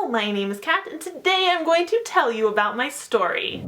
my name is Kat, and today I'm going to tell you about my story.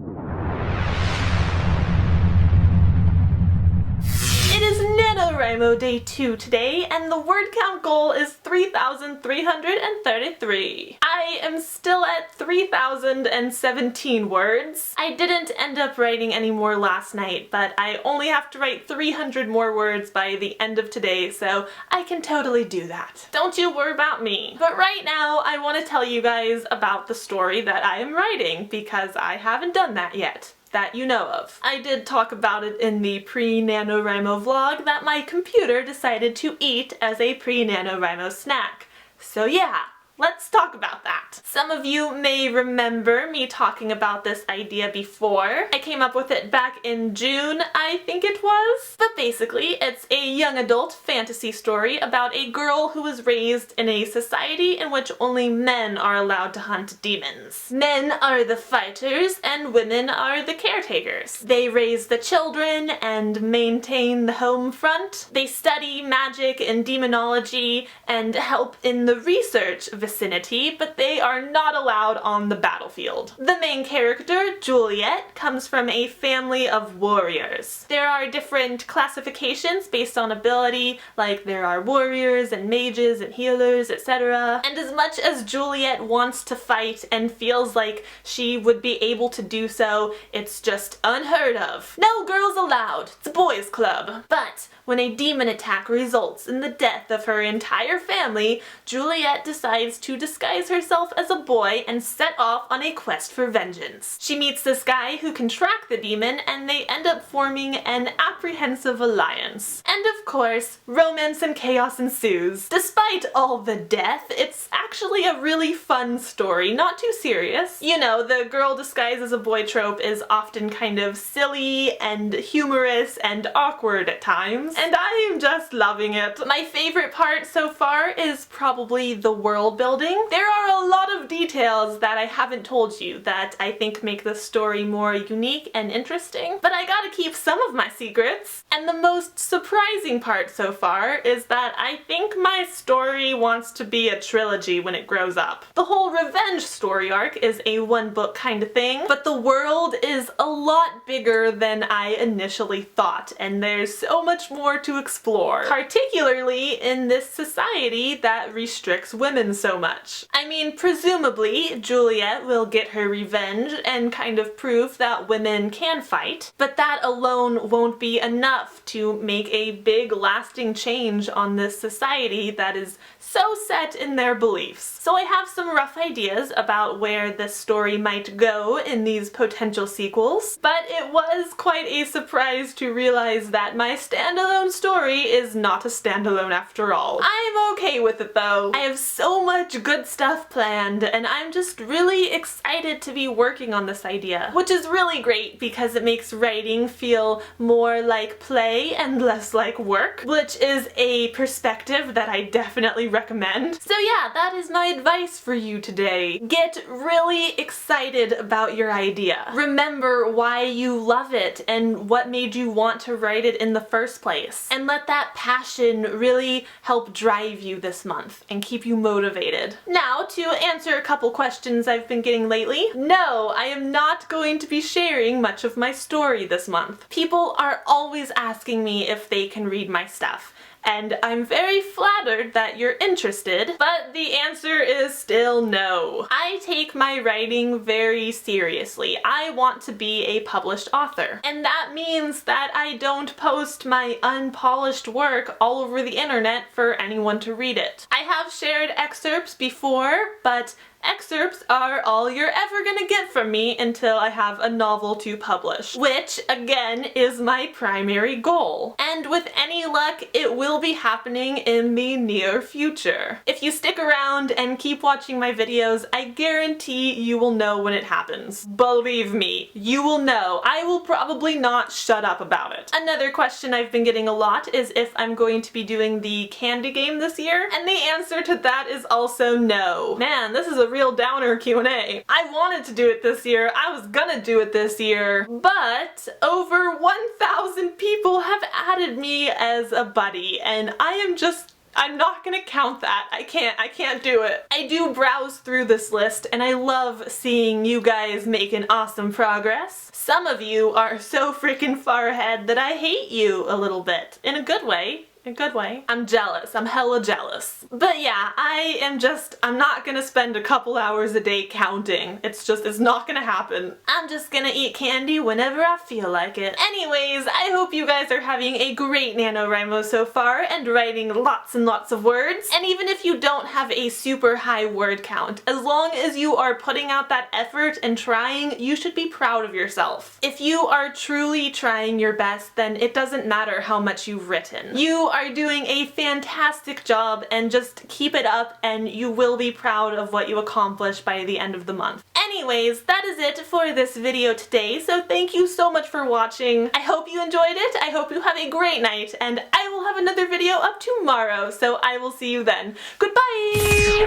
It is NaNoWriMo Day 2 today, and the word count goal is 3,333. I am still at 3,017 words. I didn't end up writing any more last night, but I only have to write 300 more words by the end of today, so I can totally do that. Don't you worry about me. But right now, I want to tell you guys about the story that I am writing, because I haven't done that yet. That you know of. I did talk about it in the pre-NaNoWriMo vlog that my computer decided to eat as a pre-NaNoWriMo snack. So yeah, let's talk about that. Some of you may remember me talking about this idea before. I came up with it back in June, I think it was. But basically, it's a young adult fantasy story about a girl who was raised in a society in which only men are allowed to hunt demons. Men are the fighters and women are the caretakers. They raise the children and maintain the home front. They study magic and demonology and help in the research vicinity, but they are not allowed on the battlefield. The main character, Juliet, comes from a family of warriors. There are different classifications based on ability, like there are warriors and mages and healers, etc. And as much as Juliet wants to fight and feels like she would be able to do so, it's just unheard of. No girls allowed. It's a boys' club. But when a demon attack results in the death of her entire family, Juliet decides to disguise herself as a boy and set off on a quest for vengeance. She meets this guy who can track the demon, and they end up forming an apprehensive alliance. And of course, romance and chaos ensues. Despite all the death, it's actually a really fun story, not too serious. You know, the girl disguised as a boy trope is often kind of silly and humorous and awkward at times, and I am just loving it. My favorite part so far is probably the world building. There are a lot of details that I haven't told you that I think make the story more unique and interesting, but I gotta keep some of my secrets. And the most surprising part so far is that I think my story wants to be a trilogy when it grows up. The whole revenge story arc is a one-book kind of thing, but the world is a lot bigger than I initially thought, and there's so much more to explore, particularly in this society that restricts women so much. I mean, presumably, Juliet will get her revenge and kind of prove that women can fight, but that alone won't be enough to make a big lasting change on this society that is so set in their beliefs. So I have some rough ideas about where this story might go in these potential sequels, but it was quite a surprise to realize that my standalone story is not a standalone after all. I'm okay with it though. I have so much good stuff planned, and I'm just really excited to be working on this idea, which is really great because it makes writing feel more like play and less like work, which is a perspective that I definitely recommend. So yeah, that is my advice for you today. Get really excited about your idea. Remember why you love it and what made you want to write it in the first place. And let that passion really help drive you this month and keep you motivated. Now, to answer a couple questions I've been getting lately, no, I am not going to be sharing much of my story this month. People are always asking me if they can read my stuff, and I'm very flattered that you're interested, but the answer is still no. I take my writing very seriously. I want to be a published author, and that means that I don't post my unpolished work all over the internet for anyone to read it. I have shared excerpts before, but excerpts are all you're ever gonna get from me until I have a novel to publish, which, again, is my primary goal. And with any luck, it will be happening in the near future. If you stick around and keep watching my videos, I guarantee you will know when it happens. Believe me, you will know. I will probably not shut up about it. Another question I've been getting a lot is if I'm going to be doing the candy game this year, and the answer to that is also no. Man, this is a real downer Q&A. I wanted to do it this year, I was gonna do it this year, but over 1,000 people have added me as a buddy, and I am just I'm not gonna count that. I can't do it. I do browse through this list and I love seeing you guys making awesome progress. Some of you are so freaking far ahead that I hate you a little bit. In a good way. In a good way. I'm jealous. I'm hella jealous. But yeah, I'm not gonna spend a couple hours a day counting. It's not gonna happen. I'm just gonna eat candy whenever I feel like it. Anyways, I hope you guys are having a great NaNoWriMo so far and writing lots and lots of words. And even if you don't have a super high word count, as long as you are putting out that effort and trying, you should be proud of yourself. If you are truly trying your best, then it doesn't matter how much you've written. You are doing a fantastic job, and just keep it up and you will be proud of what you accomplish by the end of the month. Anyways, that is it for this video today, so thank you so much for watching. I hope you enjoyed it, I hope you have a great night, and I will have another video up tomorrow, so I will see you then. Goodbye!